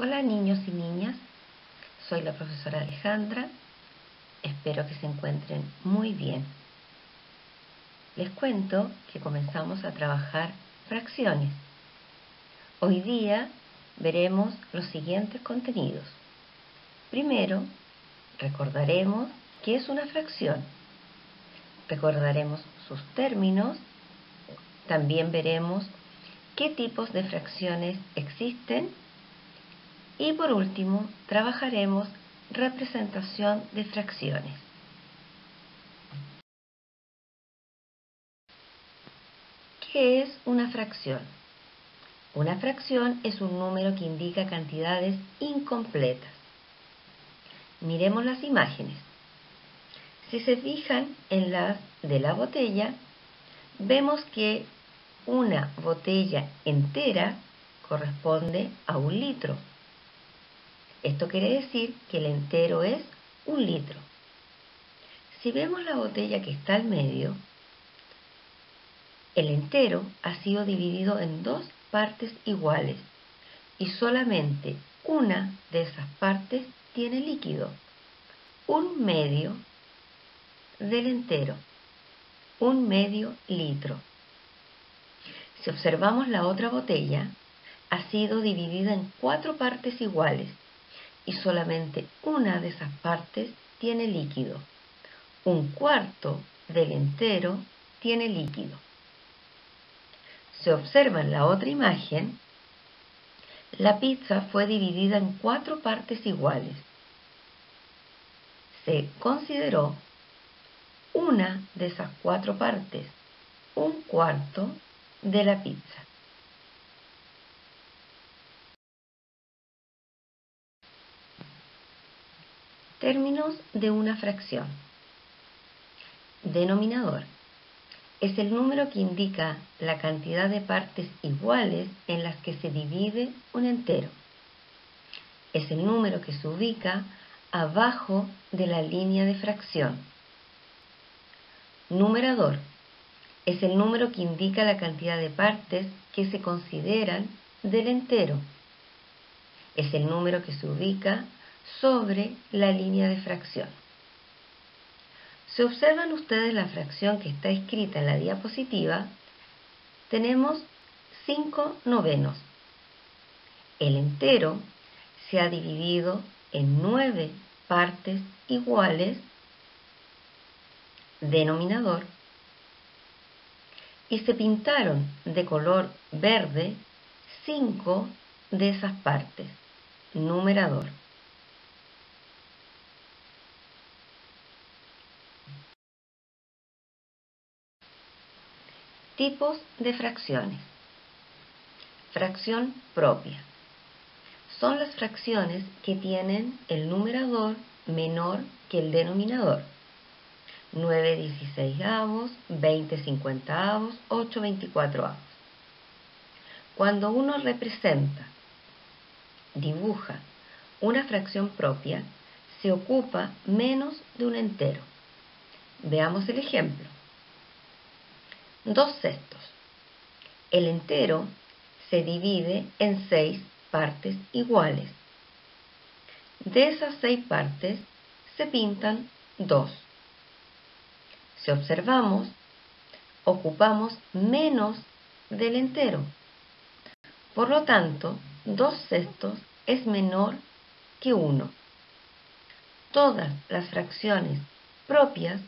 Hola niños y niñas, soy la profesora Alejandra, espero que se encuentren muy bien. Les cuento que comenzamos a trabajar fracciones. Hoy día veremos los siguientes contenidos. Primero, recordaremos qué es una fracción. Recordaremos sus términos. También veremos qué tipos de fracciones existen. Y por último, trabajaremos representación de fracciones. ¿Qué es una fracción? Una fracción es un número que indica cantidades incompletas. Miremos las imágenes. Si se fijan en las de la botella, vemos que una botella entera corresponde a 1 litro. Esto quiere decir que el entero es 1 litro. Si vemos la botella que está al medio, el entero ha sido dividido en 2 partes iguales y solamente una de esas partes tiene líquido, 1/2 del entero, 1/2 litro. Si observamos la otra botella, ha sido dividida en 4 partes iguales y solamente una de esas partes tiene líquido, 1/4 del entero tiene líquido. Se observa en la otra imagen, la pizza fue dividida en 4 partes iguales. Se consideró una de esas 4 partes, 1/4 de la pizza. Términos de una fracción. Denominador. Es el número que indica la cantidad de partes iguales en las que se divide un entero. Es el número que se ubica abajo de la línea de fracción. Numerador. Es el número que indica la cantidad de partes que se consideran del entero. Es el número que se ubica sobre la línea de fracción. Si observan ustedes la fracción que está escrita en la diapositiva, tenemos 5/9. El entero se ha dividido en 9 partes iguales, denominador, y se pintaron de color verde 5 de esas partes, numerador. Tipos de fracciones. Fracción propia. Son las fracciones que tienen el numerador menor que el denominador. 9/16, 20/50, 8/24. Cuando uno representa, dibuja una fracción propia, se ocupa menos de un entero. Veamos el ejemplo. 2/6. El entero se divide en 6 partes iguales. De esas 6 partes se pintan 2. Si observamos, ocupamos menos del entero. Por lo tanto, 2/6 es menor que 1. Todas las fracciones propias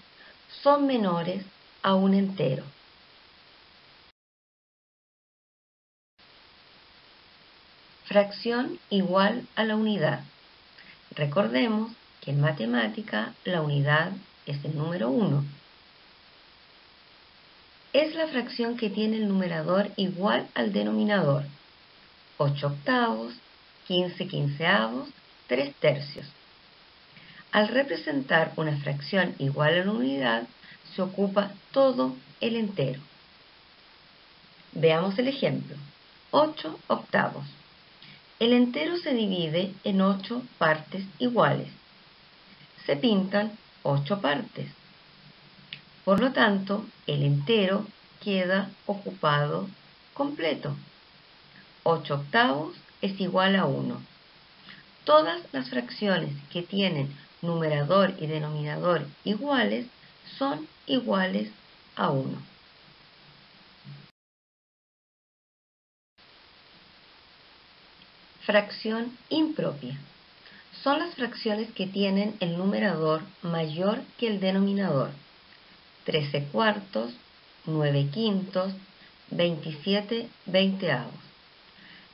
son menores a un entero. Fracción igual a la unidad. Recordemos que en matemática la unidad es el número 1. Es la fracción que tiene el numerador igual al denominador. 8/8, 15/15, 3/3. Al representar una fracción igual a la unidad, se ocupa todo el entero. Veamos el ejemplo. 8/8. El entero se divide en 8 partes iguales. Se pintan 8 partes. Por lo tanto, el entero queda ocupado completo. 8/8 es igual a 1. Todas las fracciones que tienen numerador y denominador iguales son iguales a 1. Fracción impropia. Son las fracciones que tienen el numerador mayor que el denominador. 13 cuartos, 9 quintos, 27 veinteavos.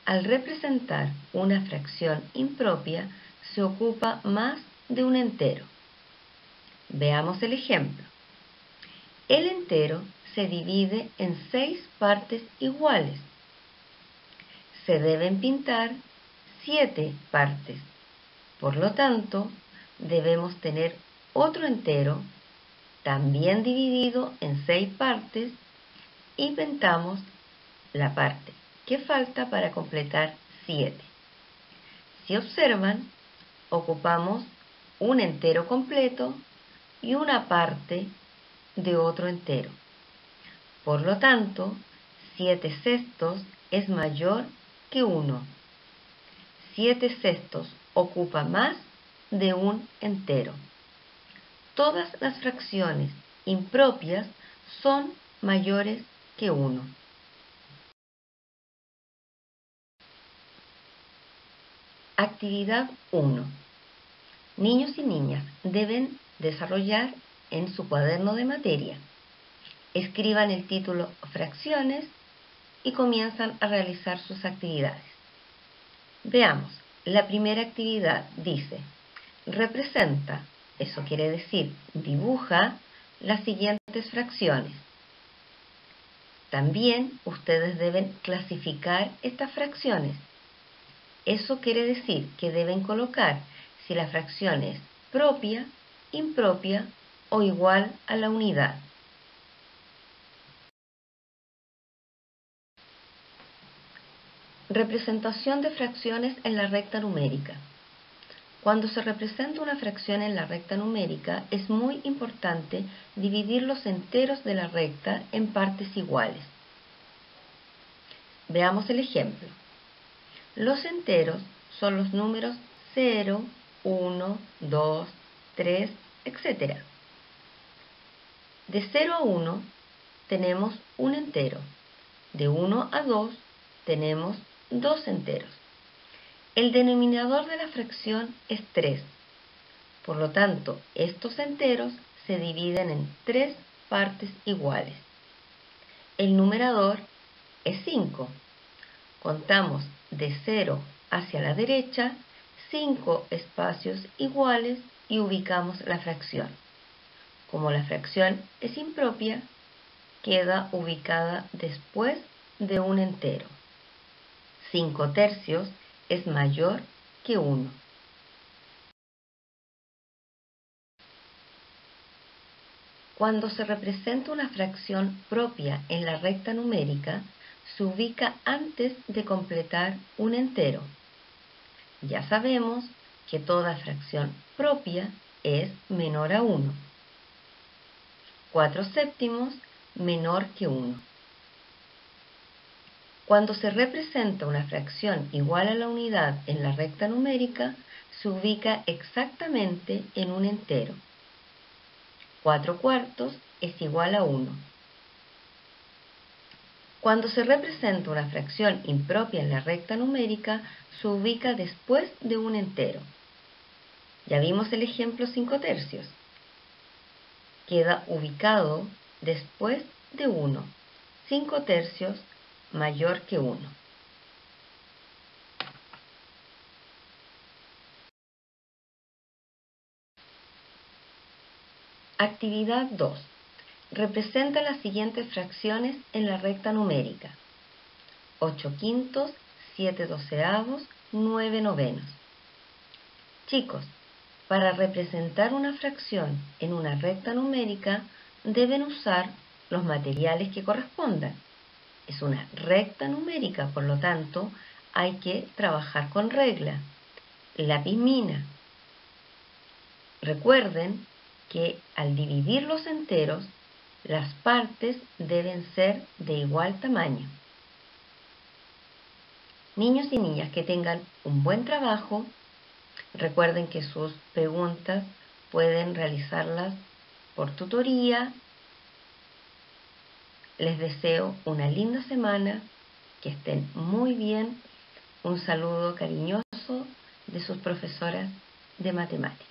Al representar una fracción impropia, se ocupa más de un entero. Veamos el ejemplo. El entero se divide en 6 partes iguales. Se deben pintar 7 partes. Por lo tanto, debemos tener otro entero, también dividido en 6 partes, y pintamos la parte que falta para completar 7. Si observan, ocupamos un entero completo y una parte de otro entero. Por lo tanto, 7 sextos es mayor que 1. 7 sextos ocupa más de un entero. Todas las fracciones impropias son mayores que 1. Actividad 1. Niños y niñas deben desarrollar en su cuaderno de materia. Escriban el título Fracciones y comienzan a realizar sus actividades. Veamos, la primera actividad dice, representa, eso quiere decir, dibuja las siguientes fracciones. También ustedes deben clasificar estas fracciones. Eso quiere decir que deben colocar si la fracción es propia, impropia o igual a la unidad. Representación de fracciones en la recta numérica. Cuando se representa una fracción en la recta numérica, es muy importante dividir los enteros de la recta en partes iguales. Veamos el ejemplo. Los enteros son los números 0, 1, 2, 3, etc. De 0 a 1 tenemos un entero. De 1 a 2 tenemos dos enteros. El denominador de la fracción es 3. Por lo tanto, estos enteros se dividen en 3 partes iguales. El numerador es 5. Contamos de 0 hacia la derecha 5 espacios iguales y ubicamos la fracción. Como la fracción es impropia, queda ubicada después de un entero. 5 tercios es mayor que 1. Cuando se representa una fracción propia en la recta numérica, se ubica antes de completar un entero. Ya sabemos que toda fracción propia es menor a 1. 4 séptimos menor que 1. Cuando se representa una fracción igual a la unidad en la recta numérica, se ubica exactamente en un entero. 4 cuartos es igual a 1. Cuando se representa una fracción impropia en la recta numérica, se ubica después de un entero. Ya vimos el ejemplo 5 tercios. Queda ubicado después de 1. 5 tercios mayor que 1. Actividad 2. Representa las siguientes fracciones en la recta numérica. 8 quintos, 7 doceavos, 9 novenos. Chicos, para representar una fracción en una recta numérica deben usar los materiales que correspondan. Es una recta numérica, por lo tanto, hay que trabajar con regla. Lápiz mina. Recuerden que al dividir los enteros, las partes deben ser de igual tamaño. Niños y niñas, que tengan un buen trabajo Recuerden que sus preguntas pueden realizarlas por tutoría. Les deseo una linda semana, que estén muy bien. Un saludo cariñoso de sus profesoras de matemáticas.